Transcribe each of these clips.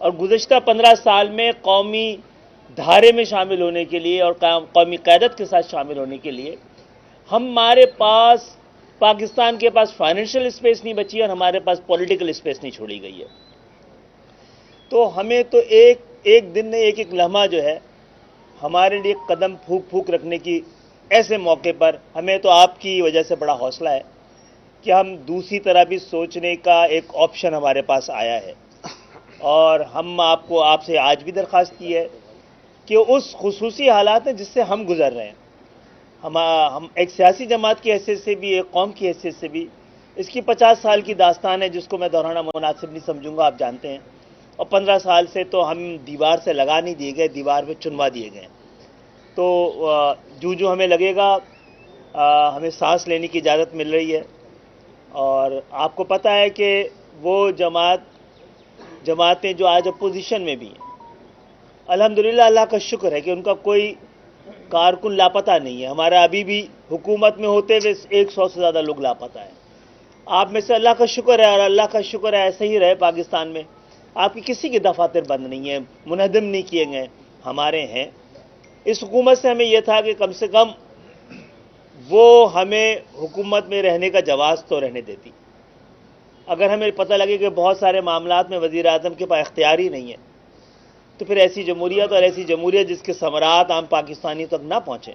اور گزشتہ 15 سال میں قومی دھارے میں شامل ہونے کے لیے اور قومی قیادت کے ساتھ شامل ہونے کے لیے ہمارے پاس پاکستان کے پاس فائنینشیل اسپیس نہیں بچی اور ہمارے پاس پولیٹیکل اسپیس نہیں چھوڑی گئی ہے. تو ہمیں تو ایک دن نہیں ایک لمحہ جو ہے ہمارے لیے قدم پھونک رکھنے کی ایسے موقع پر ہمیں تو آپ کی وجہ سے بڑا حوصلہ ہے کہ ہم دوسری طرح بھی سوچنے کا ایک آپشن ہمارے پاس آیا ہے. اور ہم آپ سے آج بھی درخواست کی ہے کہ اس خصوصی حالات ہیں جس سے ہم گزر رہے ہیں، ہم ایک سیاسی جماعت کی حیثیت سے بھی، ایک قوم کی حیثیت سے بھی، اس کی 50 سال کی داستان ہے جس کو میں دہرانا مناسب نہیں سمجھوں گا، آپ جانتے ہیں. اور 15 سال سے تو ہم دیوار سے لگا نہیں دیے گئے، دیوار پہ چنوا دیے گئے. تو جو ہمیں لگے گا ہمیں سانس لینے کی اجازت مل رہی ہے. اور آپ کو پتہ ہے کہ وہ جماعتیں جو آج اپوزیشن میں بھی ہیں، الحمدللہ اللہ کا شکر ہے کہ ان کا کوئی کارکن لاپتہ نہیں ہے. ہمارا ابھی بھی حکومت میں ہوتے ہوئے 100 سے زیادہ لوگ لاپتہ ہیں. آپ میں سے اللہ کا شکر ہے، اور اللہ کا شکر ہے ایسے ہی رہے پاکستان میں. آپ کی کسی کے دفاتر بند نہیں ہیں، منہدم نہیں کیے گئے، ہمارے ہیں. اس حکومت سے ہمیں یہ تھا کہ کم سے کم وہ ہمیں حکومت میں رہنے کا جواز تو رہنے دیتی. اگر ہمیں پتہ لگے کہ بہت سارے معاملات میں وزیر اعظم کے پاس اختیار ہی نہیں ہے تو پھر ایسی جمہوریت، اور ایسی جمہوریت جس کے ثمرات عام پاکستانی تک نہ پہنچیں،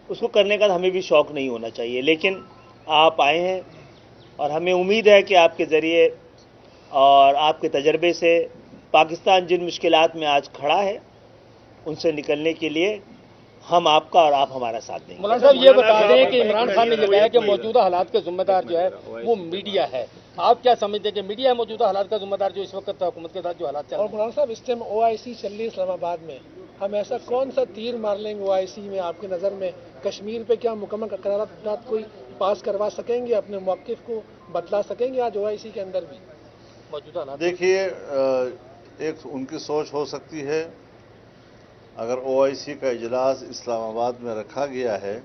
اس کو کرنے کا ہمیں بھی شوق نہیں ہونا چاہیے. لیکن آپ آئے ہیں اور ہمیں امید ہے کہ آپ کے ذریعے اور آپ کے تجربے سے پاکستان جن مشکلات میں آج کھڑا ہے ان سے نکلنے کے لیے ہم آپ کا اور آپ ہمارا ساتھ دیں گے. مولانا صاحب یہ بتا دیں کہ عمران خان نے یہ کہا کہ موجودہ حالات کا ذمہ دار جو ہے وہ میڈیا ہے. آپ کیا سمجھتے ہیں کہ میڈیا ہے موجودہ حالات کا ذمہ دار جو اس وقت حکومت کے ساتھ جو حالات چل رہے ہیں؟ اور مولانا صاحب اس ٹائم OIC چل رہی ہے اسلام آباد میں، ہم ایسا کون سا تیر مار لیں گے OIC میں آپ کی نظر میں؟ کشمیر پہ کیا مکمل قرارداد کوئی پاس کروا سکیں گے؟ اپنے موقف کو بتلا سکیں گے آج OIC کے اندر بھی موجودہ حالات؟ دیکھیے، ایک ان کی سوچ ہو سکتی ہے. اگر OIC کا اجلاس اسلام آباد میں رکھا گیا ہے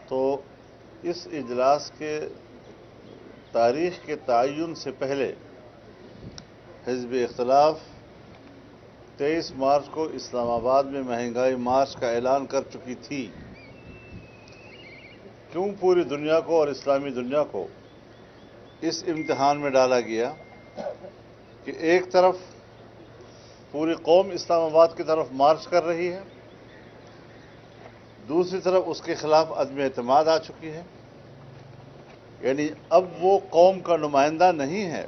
تو اس اجلاس کے تاریخ کے تعین سے پہلے حزب اختلاف 23 مارچ کو اسلام آباد میں مہنگائی مارچ کا اعلان کر چکی تھی. کیوں پوری دنیا کو اور اسلامی دنیا کو اس امتحان میں ڈالا گیا کہ ایک طرف پوری قوم اسلام آباد کی طرف مارچ کر رہی ہے، دوسری طرف اس کے خلاف عدم اعتماد آ چکی ہے. یعنی اب وہ قوم کا نمائندہ نہیں ہے،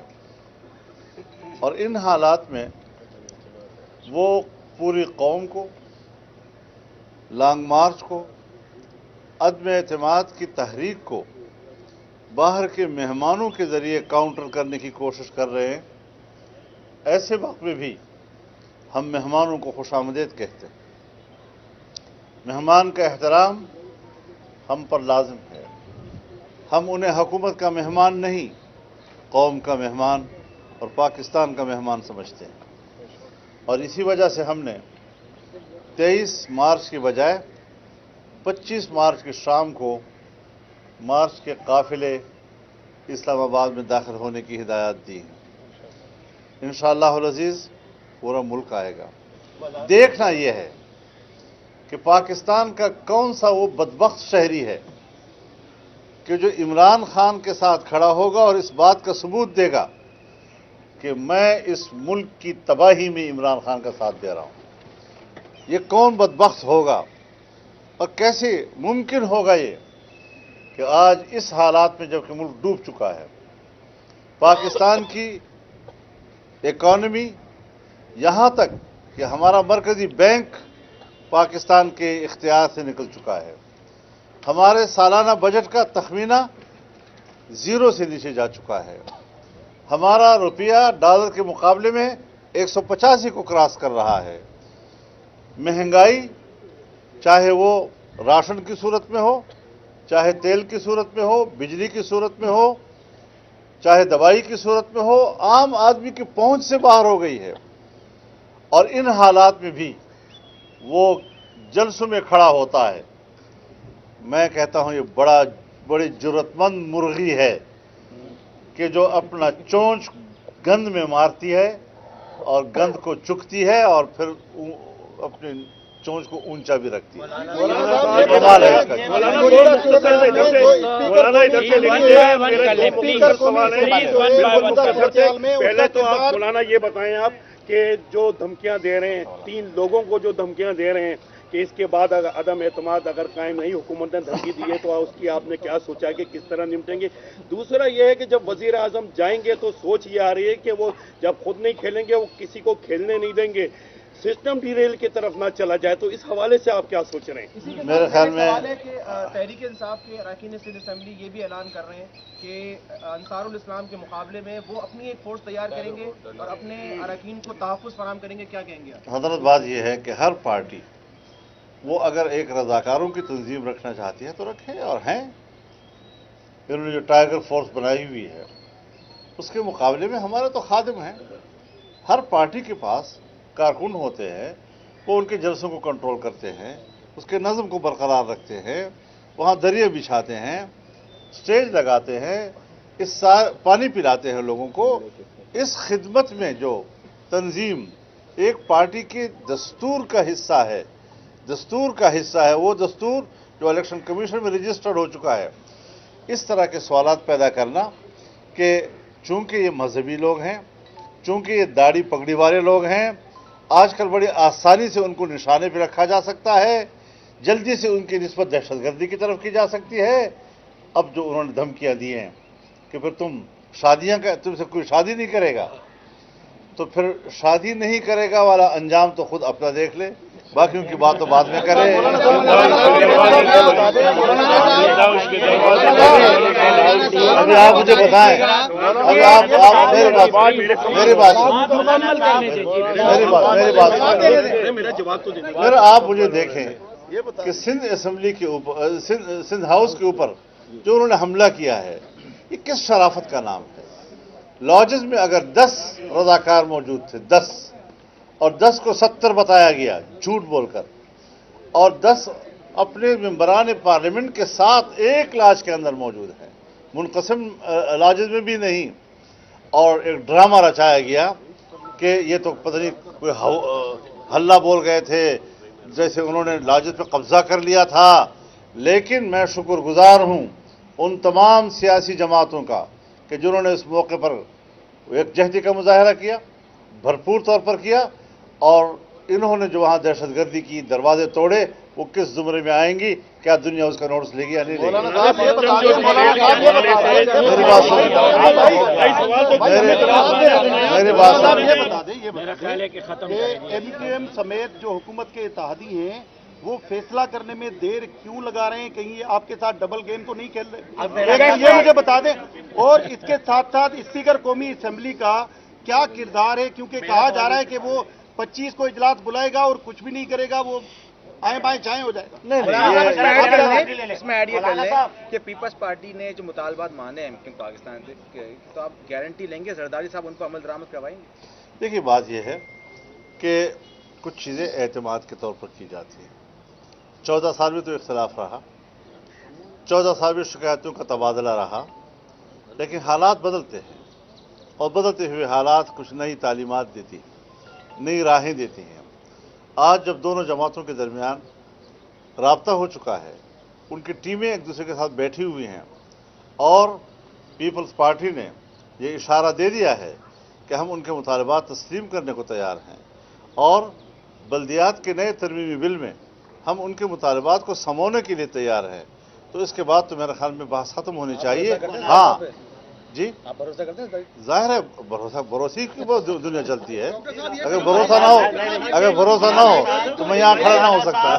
اور ان حالات میں وہ پوری قوم کو، لانگ مارچ کو، عدم اعتماد کی تحریک کو باہر کے مہمانوں کے ذریعے کاؤنٹر کرنے کی کوشش کر رہے ہیں. ایسے وقت میں بھی ہم مہمانوں کو خوش آمدید کہتے ہیں. مہمان کا احترام ہم پر لازم ہے. ہم انہیں حکومت کا مہمان نہیں، قوم کا مہمان اور پاکستان کا مہمان سمجھتے ہیں. اور اسی وجہ سے ہم نے 23 مارچ کی بجائے 25 مارچ کی شام کو مارچ کے قافلے اسلام آباد میں داخل ہونے کی ہدایات دی ہیں. انشاءاللہ العزیز پورا ملک آئے گا. دیکھنا یہ ہے کہ پاکستان کا کون سا وہ بدبخت شہری ہے کہ جو عمران خان کے ساتھ کھڑا ہوگا اور اس بات کا ثبوت دے گا کہ میں اس ملک کی تباہی میں عمران خان کا ساتھ دے رہا ہوں. یہ کون بدبخت ہوگا اور کیسے ممکن ہوگا یہ کہ آج اس حالات میں جبکہ ملک ڈوب چکا ہے، پاکستان کی اکانومی یہاں تک کہ ہمارا مرکزی بینک پاکستان کے اختیار سے نکل چکا ہے، ہمارے سالانہ بجٹ کا تخمینہ 0 سے نیچے جا چکا ہے، ہمارا روپیہ ڈالر کے مقابلے میں 185 کو کراس کر رہا ہے. مہنگائی چاہے وہ راشن کی صورت میں ہو، چاہے تیل کی صورت میں ہو، بجلی کی صورت میں ہو، چاہے دوائی کی صورت میں ہو، عام آدمی کی پہنچ سے باہر ہو گئی ہے. اور ان حالات میں بھی وہ جلسوں میں کھڑا ہوتا ہے. میں کہتا ہوں یہ بڑی جرأت مند مرغی ہے کہ جو اپنا چونچ گند میں مارتی ہے اور گند کو چکتی ہے اور پھر اپنی چونچ کو اونچا بھی رکھتی ہے. کمال ہے اس کا. پہلے تو آپ مولانا یہ بتائیں آپ کہ جو دھمکیاں دے رہے ہیں 3 لوگوں کو جو دھمکیاں دے رہے ہیں کہ اس کے بعد عدم اعتماد اگر قائم نہیں حکومت نے دھمکی دی ہے تو اس کی آپ نے کیا سوچا کہ کس طرح نمٹیں گے؟ دوسرا یہ ہے کہ جب وزیر اعظم جائیں گے تو سوچ یہ آ رہی ہے کہ وہ جب خود نہیں کھیلیں گے وہ کسی کو کھیلنے نہیں دیں گے، سسٹم ڈی ریل کی طرف نہ چلا جائے، تو اس حوالے سے آپ کیا سوچ رہے ہیں؟ میرے خیال میں تحریک انصاف کے اراکین سندھ اسمبلی یہ بھی اعلان کر رہے ہیں کہ انصار الاسلام کے مقابلے میں وہ اپنی ایک فورس تیار کریں گے اور اپنے اراکین کو تحفظ فراہم کریں گے، کیا کہیں گے آپ؟ حضرت بات یہ ہے کہ ہر پارٹی وہ اگر ایک رضاکاروں کی تنظیم رکھنا چاہتی ہے تو رکھے، اور ہیں. انہوں نے جو ٹائیگر فورس بنائی ہوئی ہے اس کے مقابلے میں ہمارے تو خادم ہیں. ہر پارٹی کے پاس کارکن ہوتے ہیں، وہ ان کے جلسوں کو کنٹرول کرتے ہیں، اس کے نظم کو برقرار رکھتے ہیں، وہاں دریا بچھاتے ہیں، سٹیج لگاتے ہیں، پانی پلاتے ہیں لوگوں کو. اس خدمت میں جو تنظیم ایک پارٹی کے دستور کا حصہ ہے، وہ دستور جو الیکشن کمیشن میں رجسٹرڈ ہو چکا ہے، اس طرح کے سوالات پیدا کرنا کہ چونکہ یہ مذہبی لوگ ہیں، چونکہ یہ داڑھی پگڑی والے لوگ ہیں، آج کل بڑی آسانی سے ان کو نشانے پہ رکھا جا سکتا ہے، جلدی سے ان کی نسبت دہشت گردی کی طرف کی جا سکتی ہے. اب جو انہوں نے دھمکیاں دی ہیں کہ پھر تم سے کوئی شادی نہیں کرے گا، تو پھر شادی نہیں کرے گا والا انجام تو خود اپنا دیکھ لے، باقیوں کی بات تو بعد میں کرے. ابھی آپ مجھے بتائیں، ابھی آپ میری بات پھر آپ مجھے دیکھیں کہ سندھ اسمبلی کے اوپر، سندھ ہاؤس کے اوپر جو انہوں نے حملہ کیا ہے، یہ کس شرافت کا نام ہے؟ لاجز میں اگر 10 رضاکار موجود تھے، 10 اور 10 کو 70 بتایا گیا جھوٹ بول کر، اور 10 اپنے ممبران پارلیمنٹ کے ساتھ ایک لاج کے اندر موجود ہیں، منقسم لاجز میں بھی نہیں، اور ایک ڈرامہ رچایا گیا کہ یہ تو پتہ نہیں کوئی ہلہ بول گئے تھے جیسے انہوں نے لاجز پہ قبضہ کر لیا تھا. لیکن میں شکر گزار ہوں ان تمام سیاسی جماعتوں کا کہ جنہوں نے اس موقع پر یکجہتی کا مظاہرہ کیا، بھرپور طور پر کیا، اور انہوں نے جو وہاں دہشت گردی کی، دروازے توڑے، وہ کس زمرے میں آئیں گی؟ کیا دنیا اس کا نوٹس لے گی یا نہیں لے گی؟ میری بات ایم کیو ایم سمیت جو حکومت کے اتحادی ہیں وہ فیصلہ کرنے میں دیر کیوں لگا رہے ہیں؟ کہیں یہ آپ کے ساتھ ڈبل گیم تو نہیں کھیل رہے؟ یہ مجھے بتا دیں. اور اس کے ساتھ ساتھ اسپیکر قومی اسمبلی کا کیا کردار ہے؟ کیونکہ کہا جا رہا ہے کہ وہ 25 کو اجلاس بلائے گا اور کچھ بھی نہیں کرے گا، وہ آئیں بائیں چائیں ہو جائے. اس میں ایڈ یہ کر لیں کہ پیپلز پارٹی نے جو مطالبات مانے ہیں ایم پاکستان سے، تو آپ گارنٹی لیں گے زرداری صاحب ان کو عمل درآمد کروائیں گے؟ دیکھیے بات یہ ہے کہ کچھ چیزیں اعتماد کے طور پر کی جاتی ہیں. 14 سال میں تو اختلاف رہا، 14 سال میں شکایتوں کا تبادلہ رہا، لیکن حالات بدلتے ہیں، اور بدلتے ہوئے حالات کچھ نئی تعلیمات دیتی ہیں، نئی راہیں دیتی ہیں. آج جب دونوں جماعتوں کے درمیان رابطہ ہو چکا ہے، ان کی ٹیمیں ایک دوسرے کے ساتھ بیٹھی ہوئی ہیں، اور پیپلز پارٹی نے یہ اشارہ دے دیا ہے کہ ہم ان کے مطالبات تسلیم کرنے کو تیار ہیں، اور بلدیات کے نئے ترمیمی بل میں ہم ان کے مطالبات کو سمونے کے لیے تیار ہیں، تو اس کے بعد تو میرے خیال میں بحث ختم ہونی چاہیے. ہاں جی، آپ بھروسہ کرتے ہیں؟ ظاہر ہے بھروسے کی بہت دنیا چلتی ہے. اگر بھروسہ نہ ہو تو میں یہاں کھڑا نہ ہو سکتا.